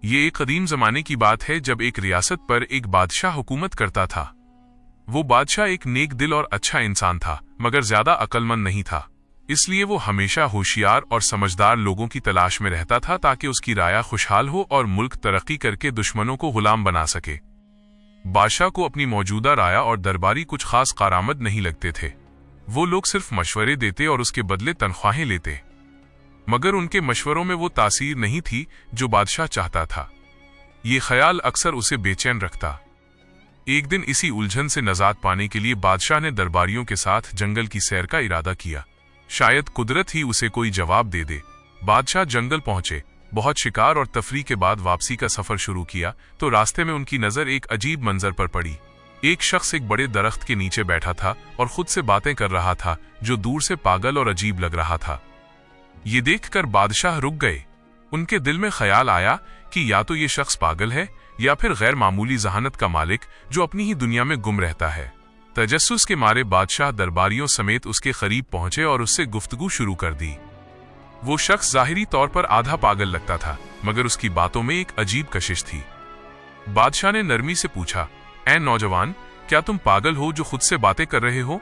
ये एक कदीम जमाने की बात है जब एक रियासत पर एक बादशाह हुकूमत करता था। वो बादशाह एक नेक दिल और अच्छा इंसान था, मगर ज्यादा अक्लमंद नहीं था। इसलिए वो हमेशा होशियार और समझदार लोगों की तलाश में रहता था ताकि उसकी राया खुशहाल हो और मुल्क तरक्की करके दुश्मनों को गुलाम बना सके। बादशाह को अपनी मौजूदा राया और दरबारी कुछ खास कारामद नहीं लगते थे। वो लोग सिर्फ मशवरे देते और उसके बदले तनख्वाहें लेते, मगर उनके मशवरों में वो तासीर नहीं थी जो बादशाह चाहता था। ये ख्याल अक्सर उसे बेचैन रखता। एक दिन इसी उलझन से नजात पाने के लिए बादशाह ने दरबारियों के साथ जंगल की सैर का इरादा किया। शायद कुदरत ही उसे कोई जवाब दे दे। बादशाह जंगल पहुंचे। बहुत शिकार और तफरी के बाद वापसी का सफर शुरू किया तो रास्ते में उनकी नजर एक अजीब मंजर पर पड़ी। एक शख्स एक बड़े दरख्त के नीचे बैठा था और खुद से बातें कर रहा था, जो दूर से पागल और अजीब लग रहा था। ये देखकर बादशाह रुक गए। उनके दिल में ख्याल आया कि या तो ये शख्स पागल है या फिर गैर मामूली जहानत का मालिक जो अपनी ही दुनिया में गुम रहता है। तजस्सुस के मारे बादशाह दरबारियों समेत उसके करीब पहुंचे और उससे गुफ्तगू शुरू कर दी। वो शख्स जाहिरी तौर पर आधा पागल लगता था, मगर उसकी बातों में एक अजीब कशिश थी। बादशाह ने नरमी से पूछा, ऐ नौजवान, क्या तुम पागल हो जो खुद से बातें कर रहे हो?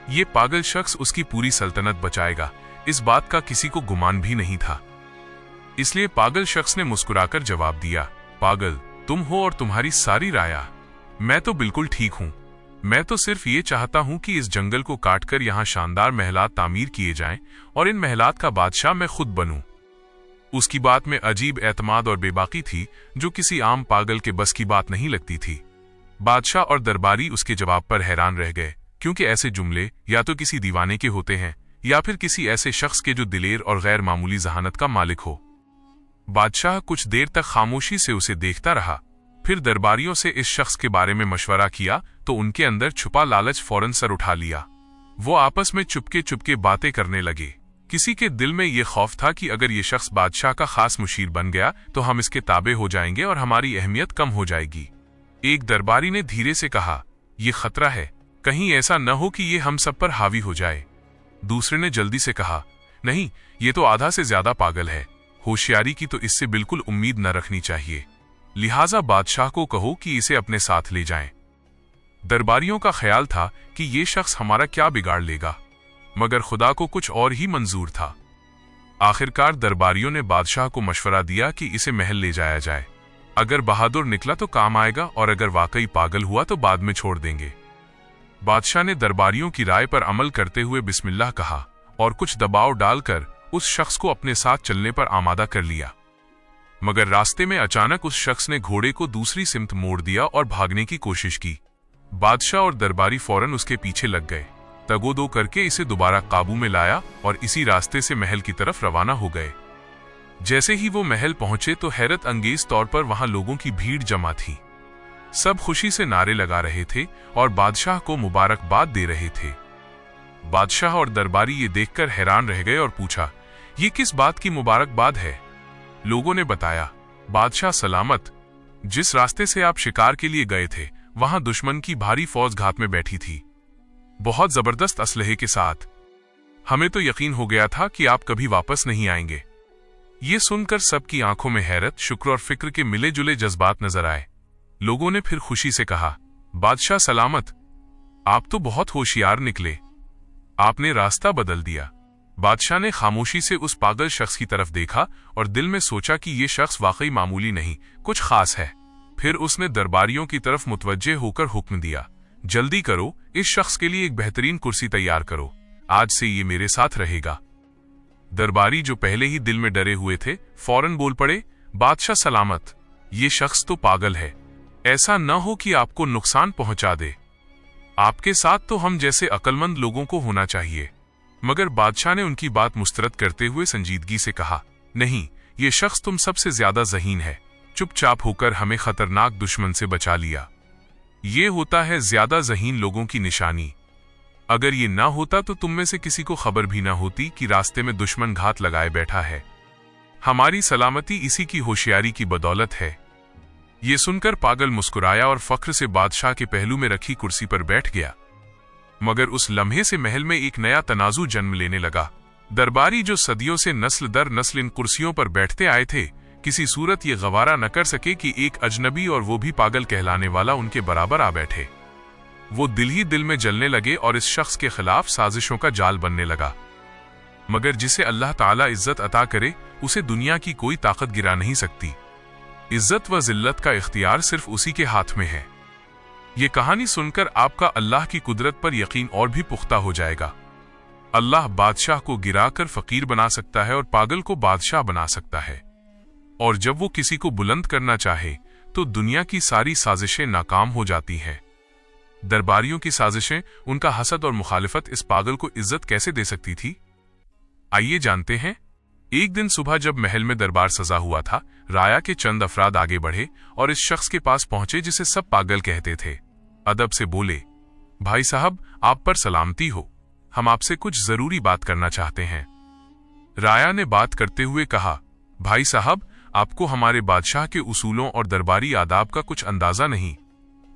ये पागल शख्स उसकी पूरी सल्तनत बचाएगा, इस बात का किसी को गुमान भी नहीं था। इसलिए पागल शख्स ने मुस्कुराकर जवाब दिया, पागल तुम हो और तुम्हारी सारी राया। मैं तो बिल्कुल ठीक हूं। मैं तो सिर्फ ये चाहता हूं कि इस जंगल को काटकर यहां शानदार महलात तामीर किए जाएं और इन महलात का बादशाह मैं खुद बनूं। उसकी बात में अजीब एतमाद और बेबाकी थी जो किसी आम पागल के बस की बात नहीं लगती थी। बादशाह और दरबारी उसके जवाब पर हैरान रह गए, क्योंकि ऐसे जुमले या तो किसी दीवाने के होते हैं या फिर किसी ऐसे शख्स के जो दिलेर और गैर मामूली जहानत का मालिक हो। बादशाह कुछ देर तक खामोशी से उसे देखता रहा, फिर दरबारियों से इस शख्स के बारे में मशवरा किया तो उनके अंदर छुपा लालच फौरन सर उठा लिया। वो आपस में चुपके चुपके बातें करने लगे। किसी के दिल में ये खौफ था कि अगर ये शख्स बादशाह का खास मुशीर बन गया तो हम इसके ताबे हो जाएंगे और हमारी अहमियत कम हो जाएगी। एक दरबारी ने धीरे से कहा, यह खतरा है, कहीं ऐसा न हो कि ये हम सब पर हावी हो जाए। दूसरे ने जल्दी से कहा, नहीं, ये तो आधा से ज्यादा पागल है, होशियारी की तो इससे बिल्कुल उम्मीद न रखनी चाहिए, लिहाजा बादशाह को कहो कि इसे अपने साथ ले जाएं। दरबारियों का ख्याल था कि ये शख्स हमारा क्या बिगाड़ लेगा, मगर खुदा को कुछ और ही मंजूर था। आखिरकार दरबारियों ने बादशाह को मशवरा दिया कि इसे महल ले जाया जाए। अगर बहादुर निकला तो काम आएगा और अगर वाकई पागल हुआ तो बाद में छोड़ देंगे। बादशाह ने दरबारियों की राय पर अमल करते हुए बिस्मिल्लाह कहा और कुछ दबाव डालकर उस शख्स को अपने साथ चलने पर आमादा कर लिया। मगर रास्ते में अचानक उस शख्स ने घोड़े को दूसरी सिमत मोड़ दिया और भागने की कोशिश की। बादशाह और दरबारी फौरन उसके पीछे लग गए, तगोदो करके इसे दोबारा काबू में लाया और इसी रास्ते से महल की तरफ रवाना हो गए। जैसे ही वो महल पहुंचे तो हैरत अंगेज तौर पर वहां लोगों की भीड़ जमा थी। सब खुशी से नारे लगा रहे थे और बादशाह को मुबारकबाद दे रहे थे। बादशाह और दरबारी ये देखकर हैरान रह गए और पूछा, ये किस बात की मुबारकबाद है? लोगों ने बताया, बादशाह सलामत, जिस रास्ते से आप शिकार के लिए गए थे वहां दुश्मन की भारी फौज घात में बैठी थी, बहुत जबरदस्त असलहे के साथ। हमें तो यकीन हो गया था कि आप कभी वापस नहीं आएंगे। ये सुनकर सबकी आंखों में हैरत, शुक्र और फिक्र के मिले जुले जज्बात नजर आए। लोगों ने फिर खुशी से कहा, बादशाह सलामत, आप तो बहुत होशियार निकले, आपने रास्ता बदल दिया। बादशाह ने खामोशी से उस पागल शख्स की तरफ देखा और दिल में सोचा कि यह शख्स वाकई मामूली नहीं, कुछ खास है। फिर उसने दरबारियों की तरफ मुतवज्जे होकर हुक्म दिया, जल्दी करो, इस शख्स के लिए एक बेहतरीन कुर्सी तैयार करो, आज से ये मेरे साथ रहेगा। दरबारी जो पहले ही दिल में डरे हुए थे फौरन बोल पड़े, बादशाह सलामत, ये शख्स तो पागल है, ऐसा न हो कि आपको नुकसान पहुंचा दे। आपके साथ तो हम जैसे अक्लमंद लोगों को होना चाहिए। मगर बादशाह ने उनकी बात मुस्तरद करते हुए संजीदगी से कहा, नहीं, ये शख्स तुम सबसे ज्यादा ज़हीन है, चुपचाप होकर हमें खतरनाक दुश्मन से बचा लिया। ये होता है ज्यादा ज़हीन लोगों की निशानी। अगर ये ना होता तो तुम में से किसी को खबर भी ना होती कि रास्ते में दुश्मन घात लगाए बैठा है। हमारी सलामती इसी की होशियारी की बदौलत है। ये सुनकर पागल मुस्कुराया और फख्र से बादशाह के पहलू में रखी कुर्सी पर बैठ गया। मगर उस लम्हे से महल में एक नया तनाजु जन्म लेने लगा। दरबारी जो सदियों से नस्ल दर नस्ल इन कुर्सियों पर बैठते आए थे, किसी सूरत ये गवारा न कर सके कि एक अजनबी और वो भी पागल कहलाने वाला उनके बराबर आ बैठे। वो दिल ही दिल में जलने लगे और इस शख्स के खिलाफ साजिशों का जाल बनने लगा। मगर जिसे अल्लाह ताला इज्जत अता करे उसे दुनिया की कोई ताकत गिरा नहीं सकती। इज्जत व जिल्लत का इख्तियार सिर्फ उसी के हाथ में है। ये कहानी सुनकर आपका अल्लाह की कुदरत पर यकीन और भी पुख्ता हो जाएगा। अल्लाह बादशाह को गिराकर फकीर बना सकता है और पागल को बादशाह बना सकता है, और जब वो किसी को बुलंद करना चाहे तो दुनिया की सारी साजिशें नाकाम हो जाती हैं। दरबारियों की साजिशें, उनका हसद और मुखालिफत इस पागल को इज्जत कैसे दे सकती थी? आइए जानते हैं। एक दिन सुबह जब महल में दरबार सजा हुआ था, राया के चंद अफराद आगे बढ़े और इस शख्स के पास पहुंचे जिसे सब पागल कहते थे। अदब से बोले, भाई साहब, आप पर सलामती हो, हम आपसे कुछ जरूरी बात करना चाहते हैं। राया ने बात करते हुए कहा, भाई साहब, आपको हमारे बादशाह के उसूलों और दरबारी आदाब का कुछ अंदाजा नहीं।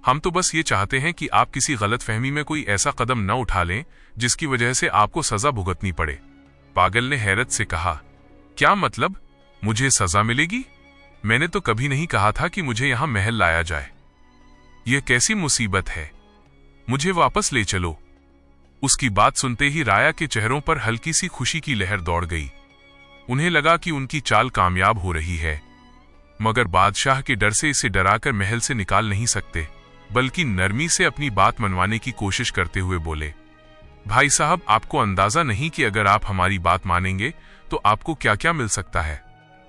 हम तो बस ये चाहते हैं कि आप किसी गलत फहमी में कोई ऐसा कदम न उठा लें जिसकी वजह से आपको सजा भुगतनी पड़े। पागल ने हैरत से कहा, क्या मतलब? मुझे सजा मिलेगी? मैंने तो कभी नहीं कहा था कि मुझे यहां महल लाया जाए। यह कैसी मुसीबत है? मुझे वापस ले चलो। उसकी बात सुनते ही राया के चेहरों पर हल्की सी खुशी की लहर दौड़ गई। उन्हें लगा कि उनकी चाल कामयाब हो रही है, मगर बादशाह के डर से इसे डराकर महल से निकाल नहीं सकते, बल्कि नरमी से अपनी बात मनवाने की कोशिश करते हुए बोले, भाई साहब, आपको अंदाजा नहीं कि अगर आप हमारी बात मानेंगे तो आपको क्या क्या मिल सकता है।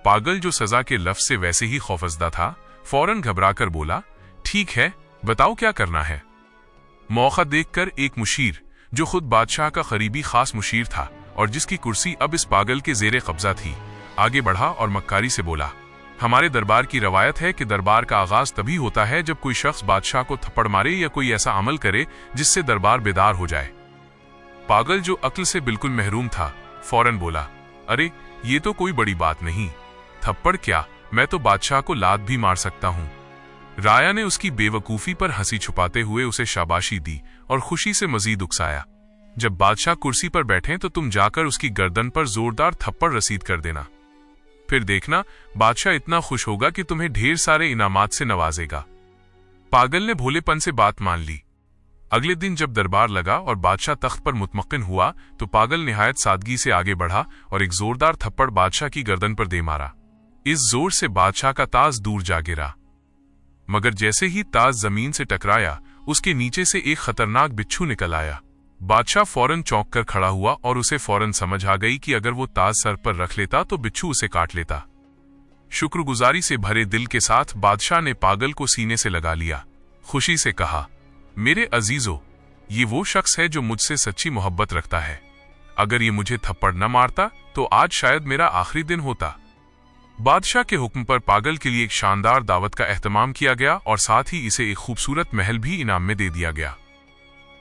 पागल, जो सजा के लफ्ज से वैसे ही खौफजदा था, फौरन घबराकर बोला, ठीक है, बताओ क्या करना है। मौका देखकर एक मुशीर, जो खुद बादशाह का करीबी खास मुशीर था और जिसकी कुर्सी अब इस पागल के जेरे कब्जा थी, आगे बढ़ा और मक्कारी से बोला, हमारे दरबार की रवायत है कि दरबार का आगाज तभी होता है जब कोई शख्स बादशाह को थप्पड़ मारे या कोई ऐसा अमल करे जिससे दरबार बेदार हो जाए। पागल, जो अक्ल से बिल्कुल महरूम था, फौरन बोला, अरे ये तो कोई बड़ी बात नहीं, थप्पड़ क्या, मैं तो बादशाह को लात भी मार सकता हूं। राया ने उसकी बेवकूफी पर हंसी छुपाते हुए उसे शाबाशी दी और खुशी से मजीद उकसाया, जब बादशाह कुर्सी पर बैठे तो तुम जाकर उसकी गर्दन पर जोरदार थप्पड़ रसीद कर देना। फिर देखना, बादशाह इतना खुश होगा कि तुम्हें ढेर सारे इनामात से नवाजेगा। पागल ने भोलेपन से बात मान ली। अगले दिन जब दरबार लगा और बादशाह तख्त पर मुतमक्किन हुआ तो पागल निहायत सादगी से आगे बढ़ा और एक जोरदार थप्पड़ बादशाह की गर्दन पर दे मारा। इस जोर से बादशाह का ताज दूर जा गिरा, मगर जैसे ही ताज जमीन से टकराया, उसके नीचे से एक खतरनाक बिच्छू निकल आया। बादशाह फौरन चौंक कर खड़ा हुआ और उसे फौरन समझ आ गई कि अगर वो ताज सर पर रख लेता तो बिच्छू उसे काट लेता। शुक्रगुजारी से भरे दिल के साथ बादशाह ने पागल को सीने से लगा लिया। खुशी से कहा, मेरे अजीजों, ये वो शख्स है जो मुझसे सच्ची मोहब्बत रखता है। अगर ये मुझे थप्पड़ न मारता तो आज शायद मेरा आखिरी दिन होता। बादशाह के हुक्म पर पागल के लिए एक शानदार दावत का एहतमाम किया गया और साथ ही इसे एक खूबसूरत महल भी इनाम में दे दिया गया।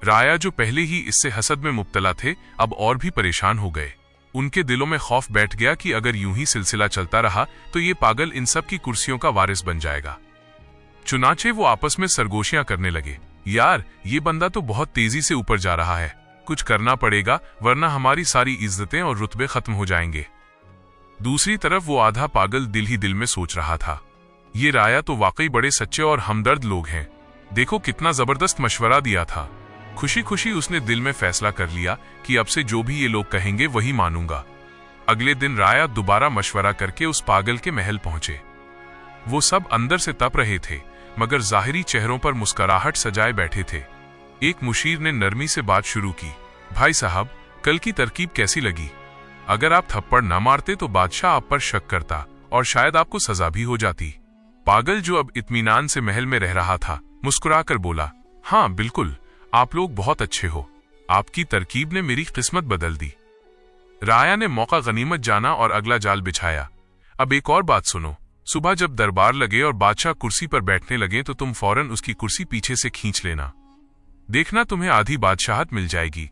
राया, जो पहले ही इससे हसद में मुब्तला थे, अब और भी परेशान हो गए। उनके दिलों में खौफ बैठ गया कि अगर यूं ही सिलसिला चलता रहा तो ये पागल इन सब की कुर्सियों का वारिस बन जाएगा। चुनाचे वो आपस में सरगोशियां करने लगे, यार, ये बंदा तो बहुत तेजी से ऊपर जा रहा है, कुछ करना पड़ेगा वरना हमारी सारी इज्जतें और रुतबे खत्म हो जाएंगे। दूसरी तरफ वो आधा पागल दिल ही दिल में सोच रहा था, ये राया तो वाकई बड़े सच्चे और हमदर्द लोग हैं। देखो कितना जबरदस्त मशवरा दिया था। खुशी खुशी उसने दिल में फैसला कर लिया कि अब से जो भी ये लोग कहेंगे वही मानूंगा। अगले दिन राया दोबारा मशवरा करके उस पागल के महल पहुंचे। वो सब अंदर से तप रहे थे, मगर जाहिरी चेहरों पर मुस्कुराहट सजाए बैठे थे। एक मुशीर ने नरमी से बात शुरू की, भाई साहब, कल की तरकीब कैसी लगी? अगर आप थप्पड़ न मारते तो बादशाह आप पर शक करता और शायद आपको सजा भी हो जाती। पागल, जो अब इत्मीनान से महल में रह रहा था, मुस्कुराकर बोला, हाँ बिल्कुल, आप लोग बहुत अच्छे हो, आपकी तरकीब ने मेरी किस्मत बदल दी। राया ने मौका गनीमत जाना और अगला जाल बिछाया। अब एक और बात सुनो, सुबह जब दरबार लगे और बादशाह कुर्सी पर बैठने लगे तो तुम फौरन उसकी कुर्सी पीछे से खींच लेना। देखना तुम्हें आधी बादशाहत मिल जाएगी।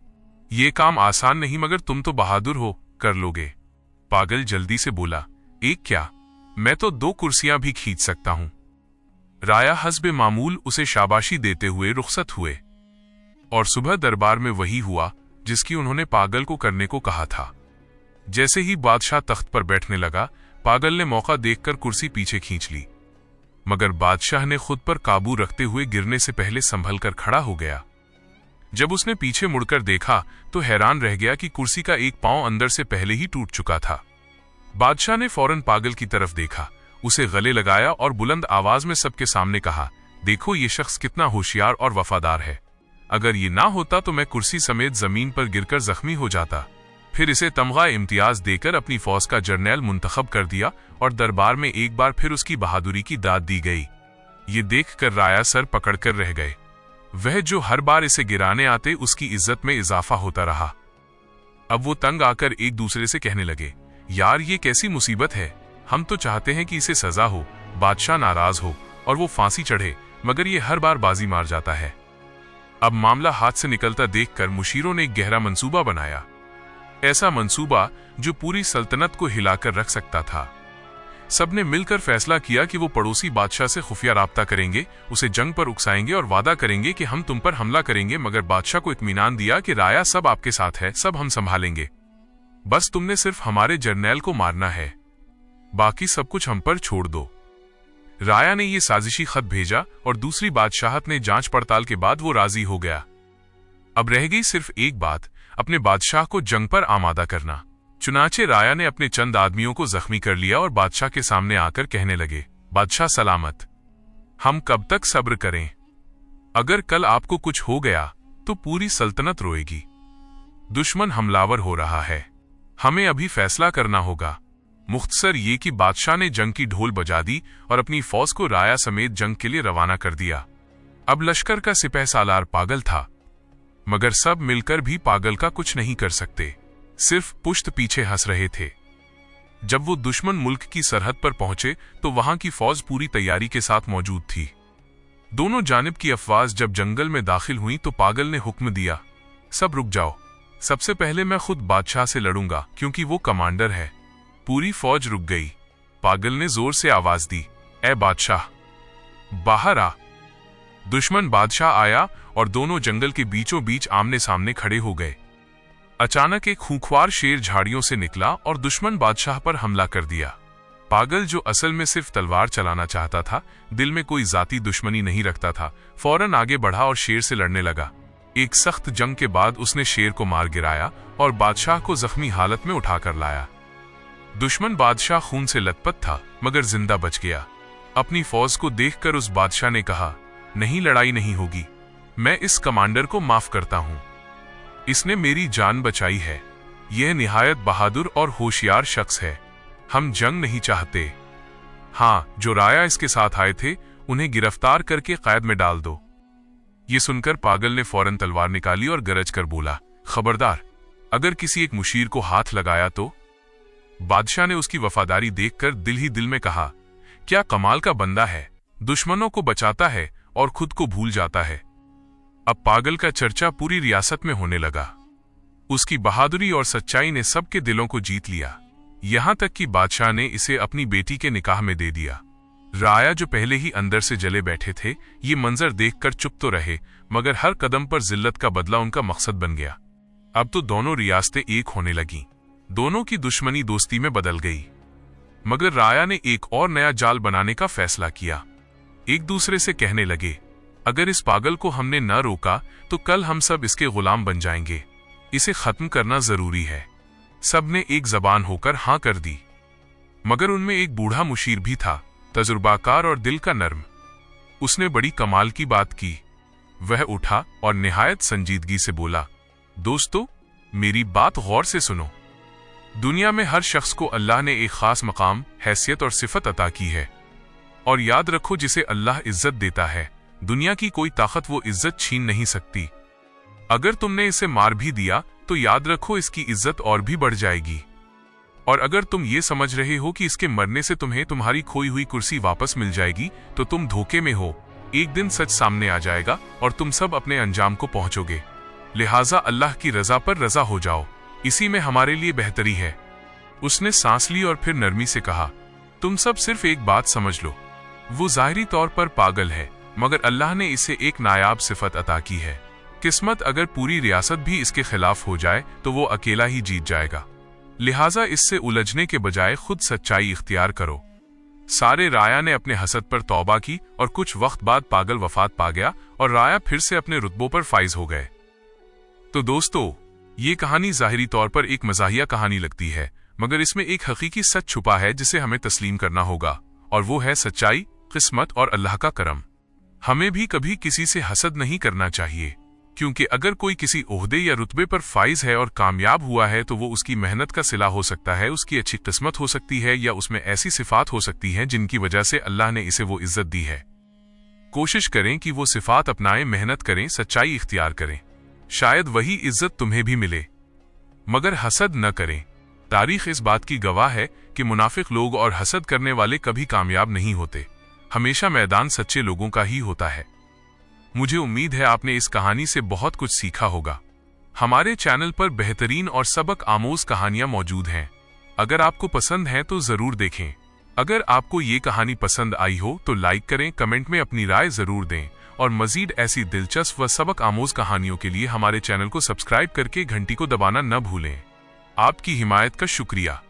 ये काम आसान नहीं, मगर तुम तो बहादुर हो, कर लोगे। पागल जल्दी से बोला, एक क्या, मैं तो 2 कुर्सियां भी खींच सकता हूं। राया हस्बे मामूल उसे शाबाशी देते हुए रुखसत हुए और सुबह दरबार में वही हुआ जिसकी उन्होंने पागल को करने को कहा था। जैसे ही बादशाह तख्त पर बैठने लगा, पागल ने मौका देखकर कुर्सी पीछे खींच ली, मगर बादशाह ने खुद पर काबू रखते हुए गिरने से पहले संभल कर खड़ा हो गया। जब उसने पीछे मुड़कर देखा तो हैरान रह गया कि कुर्सी का एक पांव अंदर से पहले ही टूट चुका था। बादशाह ने फौरन पागल की तरफ देखा, उसे गले लगाया और बुलंद आवाज में सबके सामने कहा, देखो ये शख्स कितना होशियार और वफादार है। अगर ये ना होता तो मैं कुर्सी समेत जमीन पर गिरकर जख्मी हो जाता। फिर इसे तमगा इम्तियाज देकर अपनी फौज का जर्नैल मुंतखब कर दिया और दरबार में एक बार फिर उसकी बहादुरी की दाद दी गई। ये देखकर राया सर पकड़कर रह गए। वह जो हर बार इसे गिराने आते उसकी इज्जत में इजाफा होता रहा। अब वो तंग आकर एक दूसरे से कहने लगे, यार ये कैसी मुसीबत है, हम तो चाहते हैं कि इसे सजा हो, बादशाह नाराज हो और वो फांसी चढ़े, मगर ये हर बार बाजी मार जाता है। अब मामला हाथ से निकलता देखकर मुशीरों ने एक गहरा मंसूबा बनाया, ऐसा मंसूबा जो पूरी सल्तनत को हिलाकर रख सकता था। सबने मिलकर फैसला किया कि वो पड़ोसी बादशाह से खुफिया राब्ता करेंगे, उसे जंग पर उकसाएंगे और वादा करेंगे कि हम तुम पर हमला करेंगे, मगर बादशाह को इत्मीनान दिया कि राया सब आपके साथ है, सब हम संभालेंगे, बस तुमने सिर्फ हमारे जर्नैल को मारना है, बाकी सब कुछ हम पर छोड़ दो। राया ने यह साजिशी खत भेजा और दूसरी बादशाहत ने जांच पड़ताल के बाद वो राजी हो गया। अब रह गई सिर्फ एक बात, अपने बादशाह को जंग पर आमादा करना। चुनाचे राया ने अपने चंद आदमियों को जख्मी कर लिया और बादशाह के सामने आकर कहने लगे, बादशाह सलामत, हम कब तक सब्र करें? अगर कल आपको कुछ हो गया तो पूरी सल्तनत रोएगी। दुश्मन हमलावर हो रहा है, हमें अभी फैसला करना होगा। मुख्तसर ये कि बादशाह ने जंग की ढोल बजा दी और अपनी फौज को राया समेत जंग के लिए रवाना कर दिया। अब लश्कर का सिपह सालार पागल था, मगर सब मिलकर भी पागल का कुछ नहीं कर सकते, सिर्फ पुश्त पीछे हंस रहे थे। जब वो दुश्मन मुल्क की सरहद पर पहुंचे तो वहां की फौज पूरी तैयारी के साथ मौजूद थी। दोनों जानिब की अफवाज जब जंगल में दाखिल हुई तो पागल ने हुक्म दिया, सब रुक जाओ, सबसे पहले मैं खुद बादशाह से लड़ूंगा क्योंकि वो कमांडर है। पूरी फौज रुक गई। पागल ने जोर से आवाज दी, ए बादशाह बाहर आ। दुश्मन बादशाह आया और दोनों जंगल के बीचों बीच आमने सामने खड़े हो गए। अचानक एक खूंखार शेर झाड़ियों से निकला और दुश्मन बादशाह पर हमला कर दिया। पागल जो असल में सिर्फ तलवार चलाना चाहता था, दिल में कोई जाती दुश्मनी नहीं रखता था, फौरन आगे बढ़ा और शेर से लड़ने लगा। एक सख्त जंग के बाद उसने शेर को मार गिराया और बादशाह को जख्मी हालत में उठाकर लाया। दुश्मन बादशाह खून से लथपथ था मगर जिंदा बच गया। अपनी फौज को देखकर उस बादशाह ने कहा, नहीं लड़ाई नहीं होगी, मैं इस कमांडर को माफ करता हूं, इसने मेरी जान बचाई है। यह निहायत बहादुर और होशियार शख्स है, हम जंग नहीं चाहते। हाँ, जो राया इसके साथ आए थे उन्हें गिरफ्तार करके कैद में डाल दो। ये सुनकर पागल ने फौरन तलवार निकाली और गरज कर बोला, खबरदार, अगर किसी एक मुशीर को हाथ लगाया तो। बादशाह ने उसकी वफादारी देखकर दिल ही दिल में कहा, क्या कमाल का बंदा है, दुश्मनों को बचाता है और खुद को भूल जाता है। अब पागल का चर्चा पूरी रियासत में होने लगा। उसकी बहादुरी और सच्चाई ने सबके दिलों को जीत लिया, यहां तक कि बादशाह ने इसे अपनी बेटी के निकाह में दे दिया। राया जो पहले ही अंदर से जले बैठे थे, ये मंजर देखकर चुप तो रहे, मगर हर कदम पर जिल्लत का बदला उनका मकसद बन गया। अब तो दोनों रियासतें एक होने लगीं, दोनों की दुश्मनी दोस्ती में बदल गई। मगर राया ने एक और नया जाल बनाने का फैसला किया। एक दूसरे से कहने लगे, अगर इस पागल को हमने न रोका तो कल हम सब इसके गुलाम बन जाएंगे, इसे खत्म करना जरूरी है। सबने एक जबान होकर हां कर दी। मगर उनमें एक बूढ़ा मुशीर भी था, तजुर्बाकार और दिल का नर्म। उसने बड़ी कमाल की बात की। वह उठा और निहायत संजीदगी से बोला, दोस्तों, मेरी बात गौर से सुनो। दुनिया में हर शख्स को अल्लाह ने एक खास मकाम, हैसियत और सिफत अता की है, और याद रखो जिसे अल्लाह इज्जत देता है, दुनिया की कोई ताकत वो इज्जत छीन नहीं सकती। अगर तुमने इसे मार भी दिया तो याद रखो इसकी इज्जत और भी बढ़ जाएगी। और अगर तुम ये समझ रहे हो कि इसके मरने से तुम्हें तुम्हारी खोई हुई कुर्सी वापस मिल जाएगी तो तुम धोखे में हो। एक दिन सच सामने आ जाएगा और तुम सब अपने अंजाम को पहुंचोगे। लिहाजा अल्लाह की रजा पर रजा हो जाओ, इसी में हमारे लिए बेहतरी है। उसने सांस ली और फिर नरमी से कहा, तुम सब सिर्फ एक बात समझ लो, वो ज़ाहिरी तौर पर पागल है, मगर अल्लाह ने इसे एक नायाब सिफत अता की है। किस्मत अगर पूरी रियासत भी इसके खिलाफ हो जाए तो वो अकेला ही जीत जाएगा। लिहाजा इससे उलझने के बजाय खुद सच्चाई इख्तियार करो। सारे राया ने अपने हसद पर तौबा की और कुछ वक्त बाद पागल वफात पा गया और राया फिर से अपने रुतबों पर फाइज हो गए। तो दोस्तों, ये कहानी ज़ाहिरी तौर पर एक मज़ाहिया कहानी लगती है, मगर इसमें एक हकीकी सच छुपा है जिसे हमें तस्लीम करना होगा, और वो है सच्चाई, किस्मत और अल्लाह का करम। हमें भी कभी किसी से हसद नहीं करना चाहिए, क्योंकि अगर कोई किसी ओहदे या रुतबे पर फाइज है और कामयाब हुआ है तो वो उसकी मेहनत का सिला हो सकता है, उसकी अच्छी किस्मत हो सकती है, या उसमें ऐसी सिफात हो सकती हैं जिनकी वजह से अल्लाह ने इसे वो इज्जत दी है। कोशिश करें कि वो सिफात अपनाएं, मेहनत करें, सच्चाई इख्तियार करें, शायद वही इज्जत तुम्हें भी मिले। मगर हसद न करें। तारीख इस बात की गवाह है कि मुनाफिक लोग और हसद करने वाले कभी कामयाब नहीं होते। हमेशा मैदान सच्चे लोगों का ही होता है। मुझे उम्मीद है आपने इस कहानी से बहुत कुछ सीखा होगा। हमारे चैनल पर बेहतरीन और सबक आमोज कहानियां मौजूद हैं। अगर आपको पसंद है तो जरूर देखें। अगर आपको ये कहानी पसंद आई हो तो लाइक करें, कमेंट में अपनी राय जरूर दें, और मजीद ऐसी दिलचस्प व सबक आमोज कहानियों के लिए हमारे चैनल को सब्सक्राइब करके घंटी को दबाना न भूलें। आपकी हिमायत का शुक्रिया।